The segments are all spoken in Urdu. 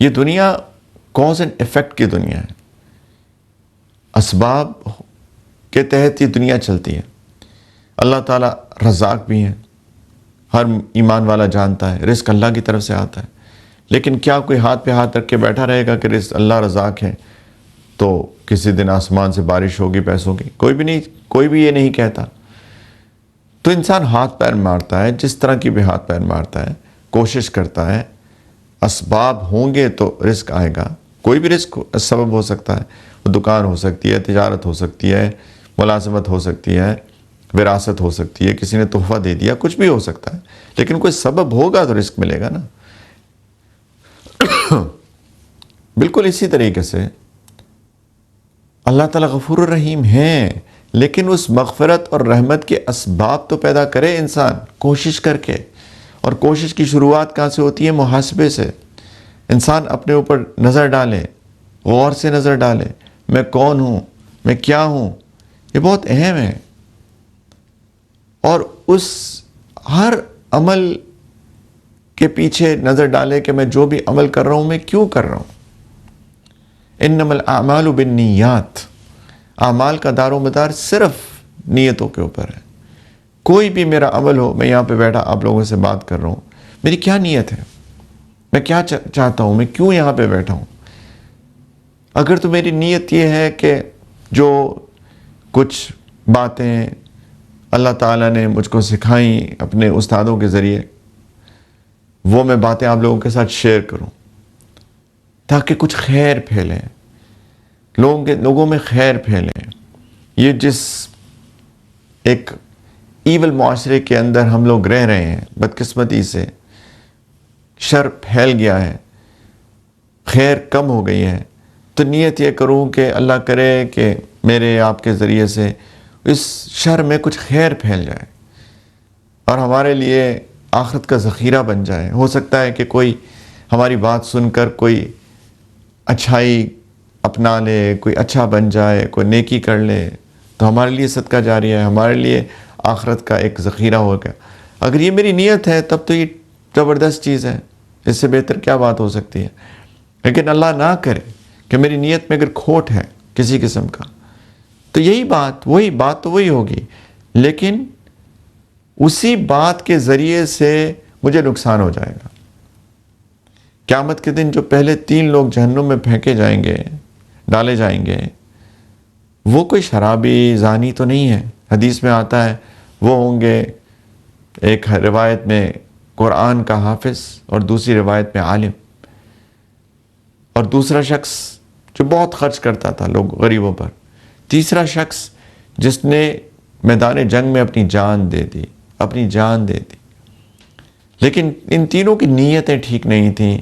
یہ دنیا کاز اینڈ ایفیکٹ کی دنیا ہے، اسباب کے تحت یہ دنیا چلتی ہے۔ اللہ تعالیٰ رزاق بھی ہیں، ہر ایمان والا جانتا ہے رزق اللہ کی طرف سے آتا ہے، لیکن کیا کوئی ہاتھ پہ ہاتھ رکھ کے بیٹھا رہے گا کہ رزق اللہ رزاق ہے تو کسی دن آسمان سے بارش ہوگی پیسوں کی؟ کوئی بھی یہ نہیں کہتا۔ تو انسان ہاتھ پیر مارتا ہے، جس طرح کی بھی ہاتھ پیر مارتا ہے، کوشش کرتا ہے، اسباب ہوں گے تو رزق آئے گا۔ کوئی بھی رزق سبب ہو سکتا ہے، وہ دکان ہو سکتی ہے، تجارت ہو سکتی ہے، ملازمت ہو سکتی ہے، وراثت ہو سکتی ہے، کسی نے تحفہ دے دیا، کچھ بھی ہو سکتا ہے، لیکن کوئی سبب ہوگا تو رزق ملے گا نا۔ بالکل اسی طریقے سے اللہ تعالیٰ غفور الرحیم ہیں، لیکن اس مغفرت اور رحمت کے اسباب تو پیدا کرے انسان کوشش کر کے۔ اور کوشش کی شروعات کہاں سے ہوتی ہے؟ محاسبے سے۔ انسان اپنے اوپر نظر ڈالے، غور سے نظر ڈالے، میں کون ہوں، میں کیا ہوں، یہ بہت اہم ہے۔ اور اس ہر عمل کے پیچھے نظر ڈالے کہ میں جو بھی عمل کر رہا ہوں میں کیوں کر رہا ہوں۔ انما الاعمال بالنیات، اعمال کا دار و مدار صرف نیتوں کے اوپر ہے۔ کوئی بھی میرا عمل ہو، میں یہاں پہ بیٹھا آپ لوگوں سے بات کر رہا ہوں، میری کیا نیت ہے، میں کیا چاہتا ہوں، میں کیوں یہاں پہ بیٹھا ہوں۔ اگر تو میری نیت یہ ہے کہ جو کچھ باتیں اللہ تعالیٰ نے مجھ کو سکھائیں اپنے استادوں کے ذریعے، وہ میں باتیں آپ لوگوں کے ساتھ شیئر کروں تاکہ کچھ خیر پھیلے، لوگوں میں خیر پھیلے۔ یہ جس ایک ایول معاشرے کے اندر ہم لوگ رہ رہے ہیں، بدقسمتی سے شر پھیل گیا ہے، خیر کم ہو گئی ہے، تو نیت یہ کروں کہ اللہ کرے کہ میرے آپ کے ذریعے سے اس شر میں کچھ خیر پھیل جائے اور ہمارے لیے آخرت کا ذخیرہ بن جائے۔ ہو سکتا ہے کہ کوئی ہماری بات سن کر کوئی اچھائی اپنا لے، کوئی اچھا بن جائے، کوئی نیکی کر لے، تو ہمارے لیے صدقہ جاریہ ہے، ہمارے لیے آخرت کا ایک ذخیرہ ہوگا۔ اگر یہ میری نیت ہے تب تو یہ زبردست چیز ہے، اس سے بہتر کیا بات ہو سکتی ہے۔ لیکن اللہ نہ کرے کہ میری نیت میں اگر کھوٹ ہے کسی قسم کا، تو وہی بات تو وہی ہوگی، لیکن اسی بات کے ذریعے سے مجھے نقصان ہو جائے گا۔ قیامت کے دن جو پہلے 3 لوگ جہنم میں پھینکے جائیں گے، ڈالے جائیں گے، وہ کوئی شرابی، زانی تو نہیں ہے۔ حدیث میں آتا ہے وہ ہوں گے، ایک روایت میں قرآن کا حافظ اور دوسری روایت میں عالم، اور دوسرا شخص جو بہت خرچ کرتا تھا غریبوں پر، تیسرا شخص جس نے میدان جنگ میں اپنی جان دے دی۔ لیکن ان تینوں کی نیتیں ٹھیک نہیں تھیں۔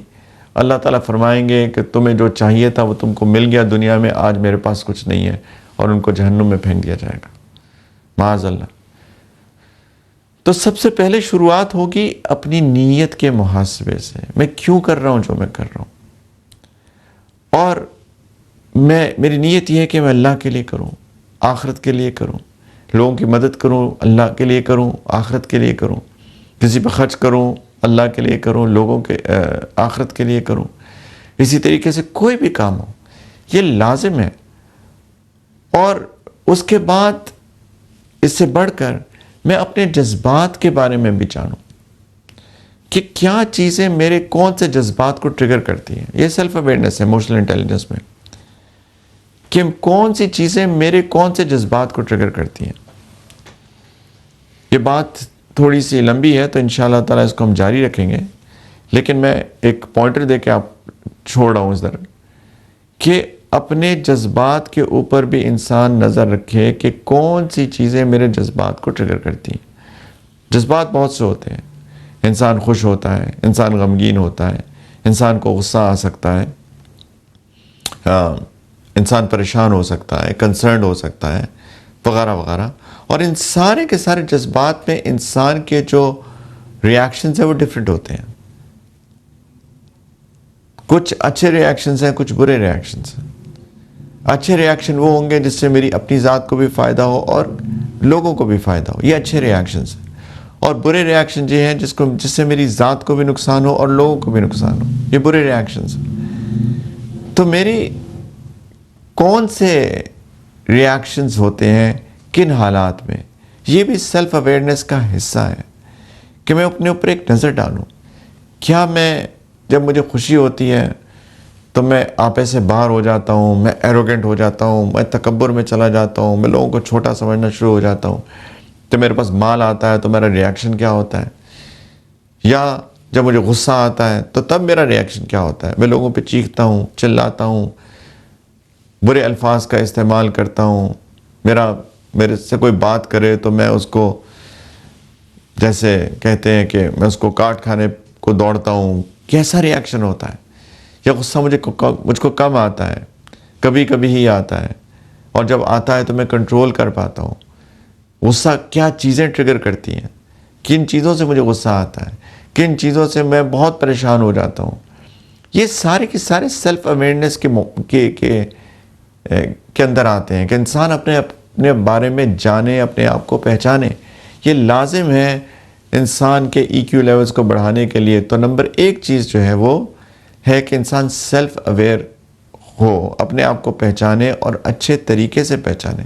اللہ تعالیٰ فرمائیں گے کہ تمہیں جو چاہیے تھا وہ تم کو مل گیا دنیا میں، آج میرے پاس کچھ نہیں ہے، اور ان کو جہنم میں پھینک دیا جائے گا، معاذ اللہ۔ تو سب سے پہلے شروعات ہوگی اپنی نیت کے محاسبے سے، میں کیوں کر رہا ہوں جو میں کر رہا ہوں، اور میری نیت یہ ہے کہ میں اللہ کے لیے کروں، آخرت کے لیے کروں، لوگوں کی مدد کروں، اللہ کے لیے کروں، آخرت کے لیے کروں، کسی پہ خرچ کروں، اللہ کے لیے کروں، لوگوں کے آخرت کے لیے کروں۔ اسی طریقے سے کوئی بھی کام ہو، یہ لازم ہے۔ اور اس کے بعد اس سے بڑھ کر میں اپنے جذبات کے بارے میں بھی جانوں کہ کیا چیزیں میرے کون سے جذبات کو ٹریگر کرتی ہیں۔ یہ سیلف اویئرنیس ہے ایموشنل انٹیلیجنس میں، کہ کون سی چیزیں میرے کون سے جذبات کو ٹریگر کرتی ہیں۔ یہ بات تھوڑی سی لمبی ہے تو انشاءاللہ تعالیٰ اس کو ہم جاری رکھیں گے، لیکن میں ایک پوائنٹر دے کے آپ چھوڑ رہا ہوں اس طرح کہ اپنے جذبات کے اوپر بھی انسان نظر رکھے کہ کون سی چیزیں میرے جذبات کو ٹریگر کرتی ہیں۔ جذبات بہت سے ہوتے ہیں، انسان خوش ہوتا ہے، انسان غمگین ہوتا ہے، انسان کو غصہ آ سکتا ہے، انسان پریشان ہو سکتا ہے، کنسرنڈ ہو سکتا ہے، وغیرہ وغیرہ۔ اور ان سارے کے سارے جذبات میں انسان کے جو ریاکشنز ہیں وہ ڈیفرنٹ ہوتے ہیں۔ کچھ اچھے ریاکشنز ہیں، کچھ برے ریاکشنز ہیں۔ اچھے ریاکشن وہ ہوں گے جس سے میری اپنی ذات کو بھی فائدہ ہو اور لوگوں کو بھی فائدہ ہو، یہ اچھے ریاکشنز ہیں۔ اور برے ریاکشن یہ ہیں جس سے میری ذات کو بھی نقصان ہو اور لوگوں کو بھی نقصان ہو، یہ برے ریاکشنز ہیں۔ تو میری کون سے ریاکشنز ہوتے ہیں کن حالات میں، یہ بھی سیلف اویئرنیس کا حصہ ہے کہ میں اپنے اوپر ایک نظر ڈالوں. کیا میں جب مجھے خوشی ہوتی ہے تو میں آپے سے باہر ہو جاتا ہوں، میں ایروگنٹ ہو جاتا ہوں، میں تکبر میں چلا جاتا ہوں، میں لوگوں کو چھوٹا سمجھنا شروع ہو جاتا ہوں. جب میرے پاس مال آتا ہے تو میرا ریاکشن کیا ہوتا ہے، یا جب مجھے غصہ آتا ہے تو تب میرا ریاکشن کیا ہوتا ہے. میں لوگوں پہ چیختا ہوں، چلاتا ہوں، برے الفاظ کا استعمال کرتا ہوں. میرے سے کوئی بات کرے تو میں اس کو، جیسے کہتے ہیں کہ میں اس کو کاٹ کھانے کو دوڑتا ہوں. کیسا ریاکشن ہوتا ہے؟ یا غصہ مجھ کو کم آتا ہے، کبھی کبھی ہی آتا ہے، اور جب آتا ہے تو میں کنٹرول کر پاتا ہوں. غصہ کیا چیزیں ٹریگر کرتی ہیں، کن چیزوں سے مجھے غصہ آتا ہے، کن چیزوں سے میں بہت پریشان ہو جاتا ہوں. یہ سارے کے سارے سیلف اویئرنیس کے اندر آتے ہیں کہ انسان اپنے بارے میں جانے، اپنے آپ کو پہچانے. یہ لازم ہے انسان کے ای کیو لیولز کو بڑھانے کے لیے. تو نمبر 1 چیز جو ہے وہ ہے کہ انسان سیلف اویئر ہو، اپنے آپ کو پہچانے اور اچھے طریقے سے پہچانے.